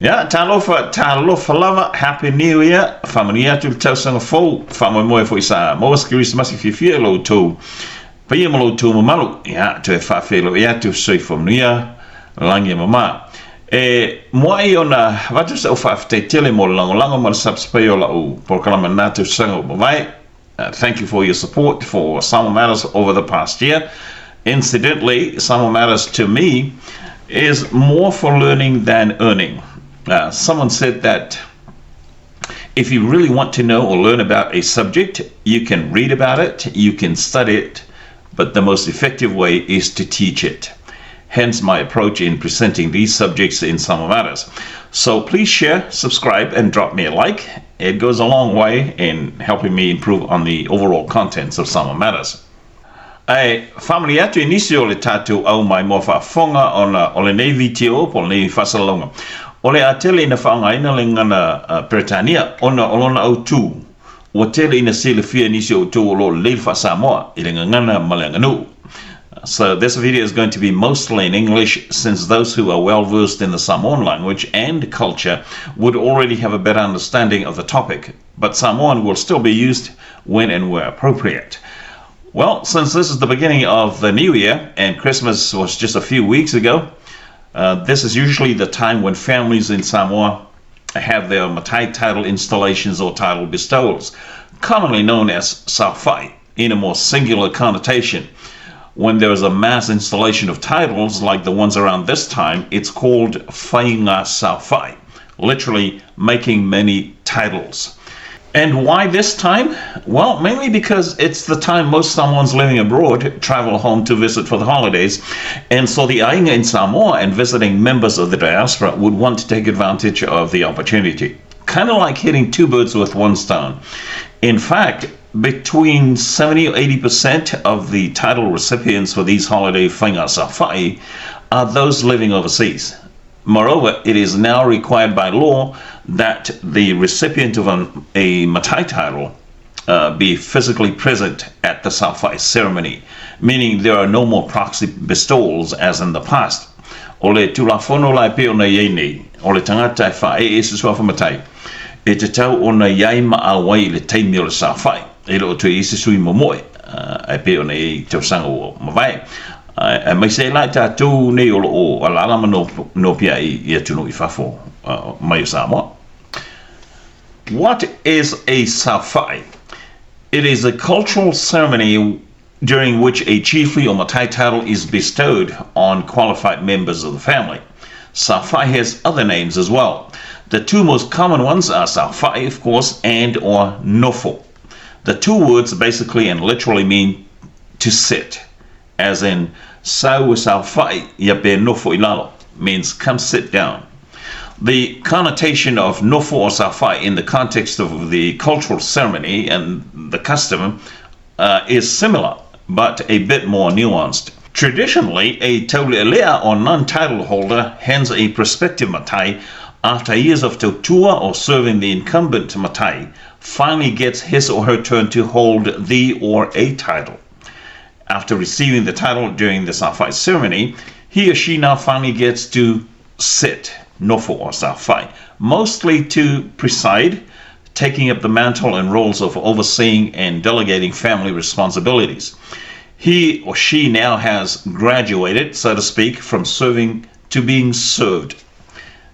talofa lava, Happy New Year. Whamania tu tausanga fau, whamoe fo isa. Moas Christmas if you feel low too. Pia malo tū mamalu, to e whawhelo tu soi whamnuia, langi mama. Moai ona, watu sa uwhawhte tele mo lango ma subspayo la u, por kalama nātu sango mawai. Thank you for your support for Samoan Matters over the past year. Incidentally, Samoan Matters to me is more for learning than earning. Someone said that if you really want to know or learn about a subject, you can read about it, you can study it, but the most effective way is to teach it. Hence my approach in presenting these subjects in Samoan Matters. So please share, subscribe, and drop me a like. It goes a long way in helping me improve on the overall contents of Samoan Matters. Family atu inisio le tatu au mai mo whaafonga o le nei vitio po le nei whasalonga. O le atele ina whaangaina le ngana Britania ona olona au tū. O tele ina sile fia nisi o tū o lo leifa Samoa I le ngana malanganu. So this video is going to be mostly in English, since those who are well versed in the Samoan language and culture would already have a better understanding of the topic, but Samoan will still be used when and where appropriate. Well, since this is the beginning of the new year and Christmas was just a few weeks ago, this is usually the time when families in Samoa have their matai title installations or title bestowals, commonly known as Saofa'i, in a more singular connotation. When there is a mass installation of titles like the ones around this time, it's called whainga Saofa'i, literally making many titles. And why this time? Well, mainly because it's the time most Samoans living abroad travel home to visit for the holidays, and so the ainga in Samoa and visiting members of the diaspora would want to take advantage of the opportunity. Kind of like hitting two birds with one stone. In fact, between 70 or 80% of the title recipients for these holiday whainga Saofa'i are those living overseas. Moreover, it is now required by law that the recipient of a matai title be physically present at the Saofa'i ceremony, meaning there are no more proxy bestowals as in the past. O le tulafono lai pe ona iei nei, o le tangata e whae e susua whamatai, e te tau ona iai maawai le teimi o le Saofa'i, e lo tu i sui momoe, e pe ona iei te osanga o mawai. Mai se lai tātou nei o alalama no pia I atunu I whafo mai o Samoa. What is a Saofa'i? It is a cultural ceremony during which a chiefly or matai title is bestowed on qualified members of the family. Saofa'i has other names as well. The two most common ones are Saofa'i, of course, and or nofo. The two words basically and literally mean to sit, as in Saofa'i ia pe nofo I lalo, means come sit down. The connotation of nofo or Saofa'i in the context of the cultural ceremony and the custom is similar, but a bit more nuanced. Traditionally, a taulelea or non-title holder hands a prospective matai after years of tautua or serving the incumbent matai finally gets his or her turn to hold the or a title. After receiving the title during the Saofa'i ceremony, he or she now finally gets to sit, nofo or Saofa'i, mostly to preside, taking up the mantle and roles of overseeing and delegating family responsibilities. He or she now has graduated, so to speak, from serving to being served.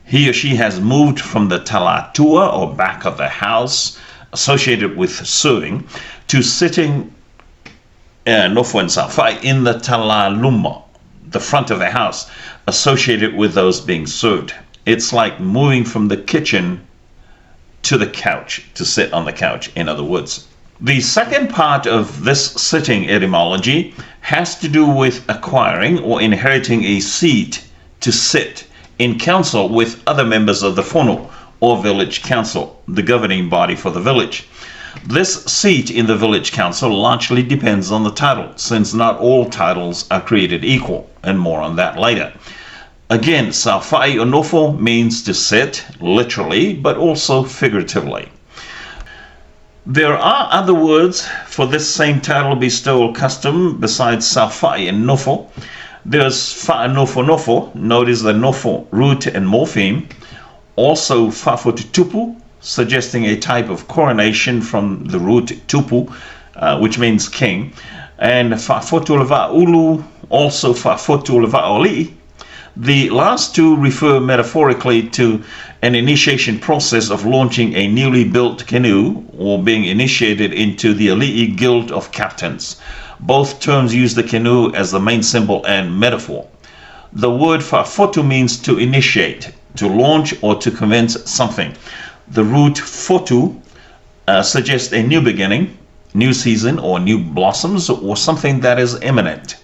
He or she has moved from the talatua or back of the house associated with serving to sitting nofo and Saofa'i in the talaluma, the front of the house, associated with those being served. It's like moving from the kitchen to the couch, to sit on the couch, in other words. The second part of this sitting etymology has to do with acquiring or inheriting a seat to sit in council with other members of the whono, or village council, the governing body for the village. This seat in the village council largely depends on the title, since not all titles are created equal, and more on that later. Again, Saofa'i or nofo means to sit, literally, but also figuratively. There are other words for this same title bestowal custom besides Saofa'i and nofo. There's fa'a nofo nofo, notice the nofo root and morpheme, Also Fafotu Tupu, suggesting a type of coronation from the root tupu, which means king. And Fafotu Ulu, also Fafotu Oli. The last two refer metaphorically to an initiation process of launching a newly built canoe or being initiated into the Ali'i Guild of Captains. Both terms use the canoe as the main symbol and metaphor. The word Fafotu means to initiate, to launch, or to commence something. The root fotu suggests a new beginning, new season, or new blossoms, or something that is imminent.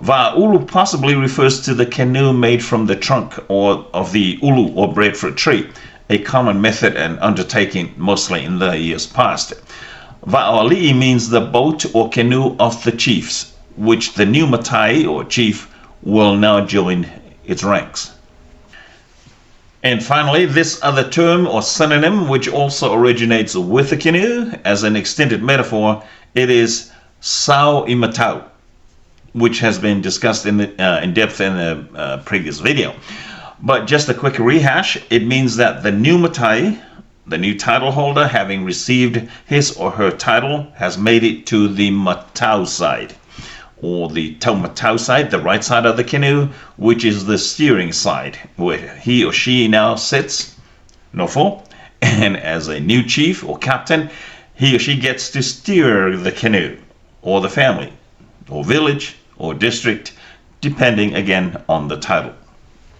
Va'ulu possibly refers to the canoe made from the trunk or of the ulu or breadfruit tree, a common method and undertaking mostly in the years past. Va'ali'i means the boat or canoe of the chiefs, which the new matai or chief will now join its ranks. And finally, this other term or synonym, which also originates with the canoe as an extended metaphor, it is Saofa'i, which has been discussed in depth in the previous video. But just a quick rehash, it means that the new matai, the new title holder, having received his or her title, has made it to the matau side, or the taumatau side, the right side of the canoe, which is the steering side, where he or she now sits, nofo, and as a new chief or captain, he or she gets to steer the canoe, or the family, or village, or district, depending again on the title.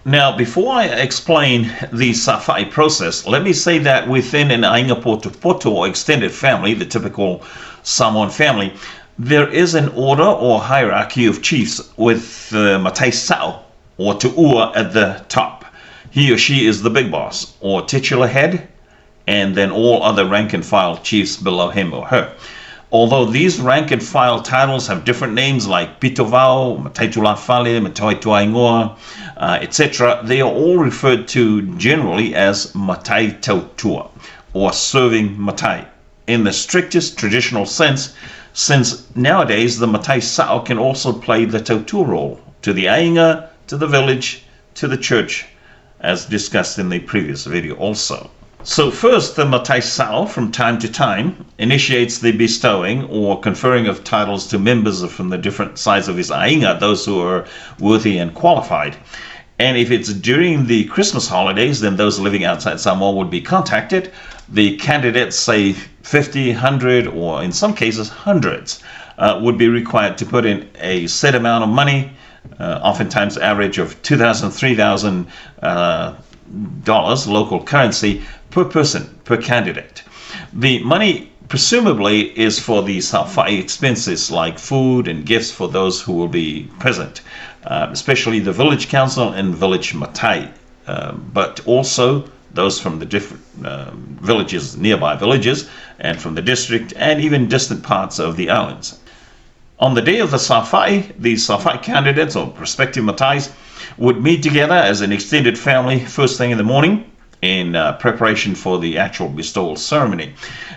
Now, before I explain the Saofa'i process, let me say that within an Ainga Potopoto or extended family, the typical Samoan family, there is an order or hierarchy of chiefs with the matai sao or tu'ua at the top. He or she is the big boss or titular head, and then all other rank and file chiefs below him or her. Although these rank and file titles have different names like Pitovao, Matai Tulafale, Matai Tuaingoa, etc., they are all referred to generally as Matai Tautua, or serving Matai, in the strictest traditional sense, since nowadays the Matai Sao can also play the Tautua role, to the Ainga, to the village, to the church, as discussed in the previous video also. So first, the matai sao from time to time initiates the bestowing or conferring of titles to members from the different sides of his ainga, those who are worthy and qualified. And if it's during the Christmas holidays, then those living outside Samoa would be contacted. The candidates, say 50, 100, or in some cases hundreds, would be required to put in a set amount of money, oftentimes average of $2,000, $3,000 local currency per person, per candidate. The money presumably is for the Saofa'i expenses like food and gifts for those who will be present, especially the village council and village matai, but also those from the different villages, nearby villages, and from the district and even distant parts of the islands. On the day of the Saofa'i candidates or prospective matais would meet together as an extended family first thing in the morning in preparation for the actual bestowal ceremony.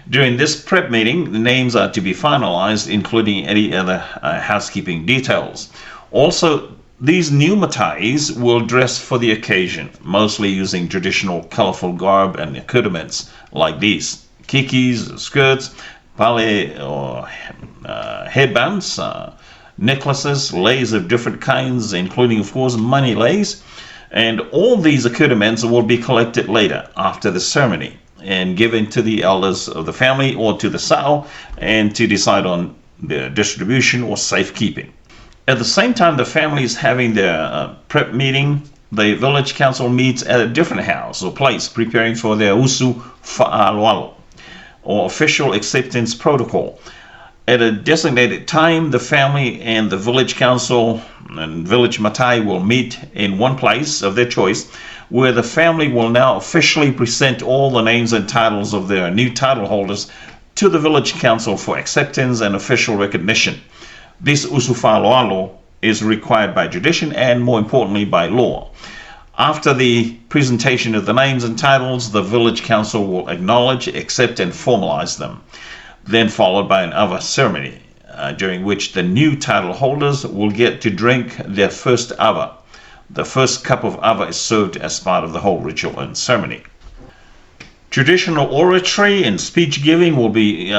During this prep meeting, the names are to be finalized, including any other housekeeping details. Also, these new matais will dress for the occasion, mostly using traditional colorful garb and accoutrements like these: kikis, skirts, pale or headbands, necklaces, leis of different kinds, including, of course, money leis. And all these accoutrements will be collected later after the ceremony and given to the elders of the family or to the sao, and to decide on their distribution or safekeeping. At the same time the family is having their prep meeting, the village council meets at a different house or place preparing for their usu fa'aloalo, or official acceptance protocol. At a designated time, the family and the village council and village matai will meet in one place of their choice, where the family will now officially present all the names and titles of their new title holders to the village council for acceptance and official recognition. This usufaloalo is required by tradition and, more importantly, by law. After the presentation of the names and titles, the village council will acknowledge, accept, and formalize them, then followed by an awa ceremony, during which the new title holders will get to drink their first awa. The first cup of ava is served as part of the whole ritual and ceremony. Traditional oratory and speech giving will be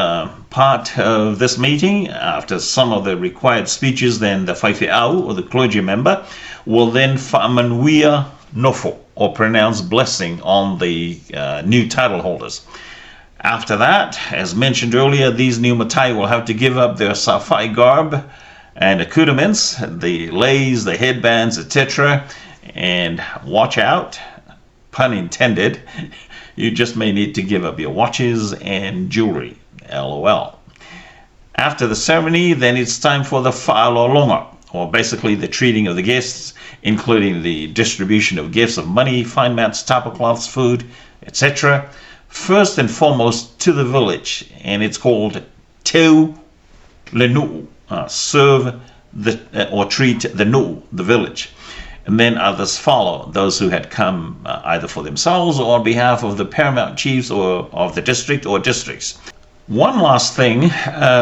part of this meeting. After some of the required speeches, then the Saofa'i, or the clergy member, will then whamanuia nofo, or pronounce blessing on the new title holders. After that, as mentioned earlier, these new matai will have to give up their Saofa'i garb and accoutrements, the leis, the headbands, etc. And watch out, pun intended, you just may need to give up your watches and jewelry, LOL. After the ceremony, then it's time for the fa'alolonga, or basically the treating of the guests, including the distribution of gifts of money, fine mats, tablecloths, food, etc. First and foremost to the village, and it's called teu lenu, serve or treat the nu, the village. And then others follow, those who had come either for themselves or on behalf of the paramount chiefs or of the district or districts. One last thing,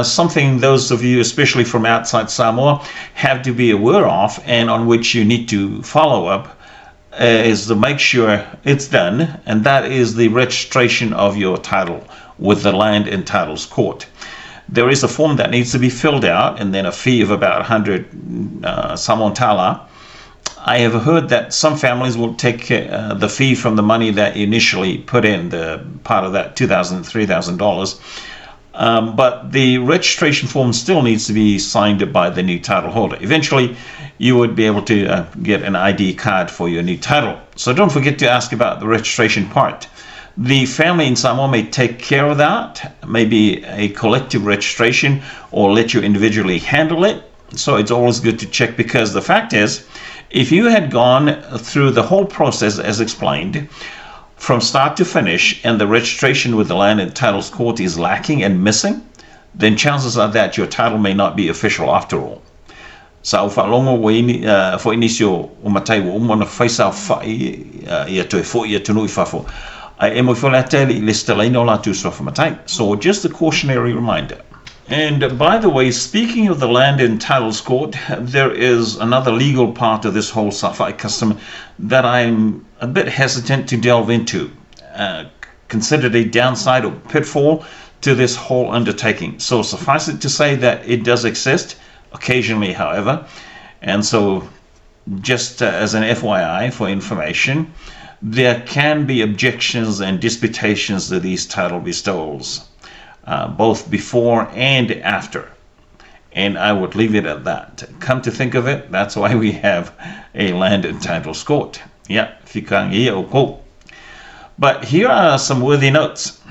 something those of you, especially from outside Samoa, have to be aware of and on which you need to follow up is to make sure it's done, and that is the registration of your title with the Land and Titles Court. There is a form that needs to be filled out and then a fee of about 100 Samoan tala. I have heard that some families will take the fee from the money that you initially put in, the part of that $2,000, $3,000. But the registration form still needs to be signed by the new title holder. Eventually, you would be able to get an ID card for your new title. So don't forget to ask about the registration part. The family in Samoa may take care of that, maybe a collective registration, or let you individually handle it. So it's always good to check, because the fact is, if you had gone through the whole process as explained, from start to finish, and the registration with the Land and Titles Court is lacking and missing, then chances are that your title may not be official after all. Saofa'i for inicio o matai o umona fai Saofa'i ia toe fo ia tunu I fafo. Ai e mo fole atele I listelaina o latu sofa matai. So just a cautionary reminder. And by the way, speaking of the Land and Titles Court, there is another legal part of this whole Saofa'i custom that I'm a bit hesitant to delve into, considered a downside or pitfall to this whole undertaking. So suffice it to say that it does exist, occasionally however, and so just as an FYI for information, there can be objections and disputations to these title bestowals. Both before and after, and I would leave it at that. Come to think of it, that's why we have a Land and Titles Court. Yeah, but here are some worthy notes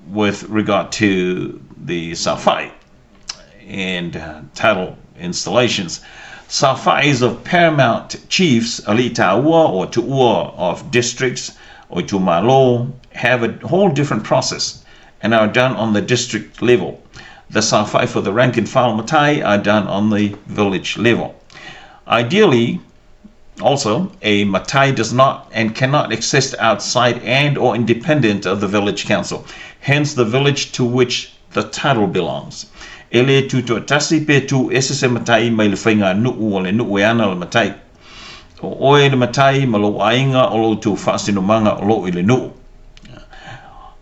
with regard to the Saofa'i and title installations. Saofa'is of paramount chiefs, alitaua or tuua of districts, or tumalo, have a whole different process and are done on the district level. The Saofa'i for the rank and file matai are done on the village level. Ideally, also, a matai does not and cannot exist outside and or independent of the village council, hence the village to which the title belongs. Ele tu tasi pe tu esese matai mai le whainga nuu o le nuu e ana le matai. O oe le matai ma lo ainga o lo tu whaasinumanga o lo I le nuu.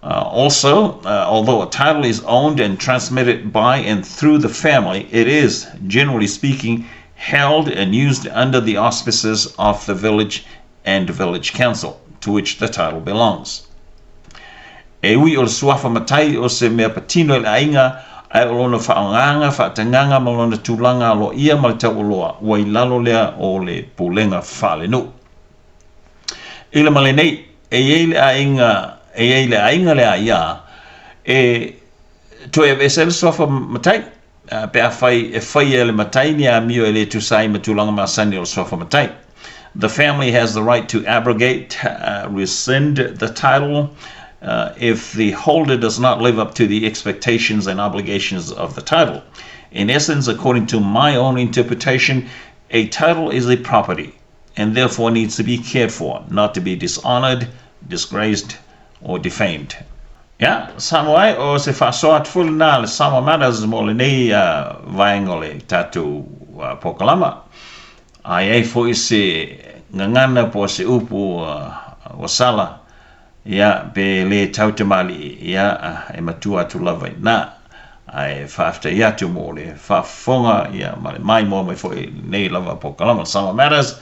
Also, although a title is owned and transmitted by and through the family, it is, generally speaking, held and used under the auspices of the village and village council, to which the title belongs. E ui o le suafa matai o se mea patino le ainga, ai o lona whaonganga, whaatanganga, ma lona tūlanga lo ia ma le tau oloa, wai lalo lea o le pulenga whale no. I le male nei, e eile ainga le ia, e to e vesel sofa matai, pe a whai e le matai ni a mio e le tusai ma tūlanga ma sani o sofa matai. The family has the right to abrogate, rescind the title, if the holder does not live up to the expectations and obligations of the title. In essence, according to my own interpretation, a title is a property and therefore needs to be cared for, not to be dishonored, disgraced, or defamed. Yeah, Samoa o se whasoat fulna le Samoa matters mo le nei vaengo le tatu pokalama. ai fo i se ngangana po se upu o sala ia pe le tau te mali ia e matua tu lava na ai fafta ia tu mo le fafonga ia mai mo mai foi nei lava po kalama Samoan matters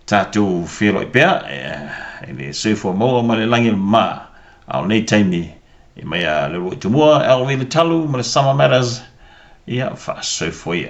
tatu filo pea e le se fo mo ma le langi ma au nei taimi e mai le tu mo elvi le talu ma le Samoan matters ia fa se foi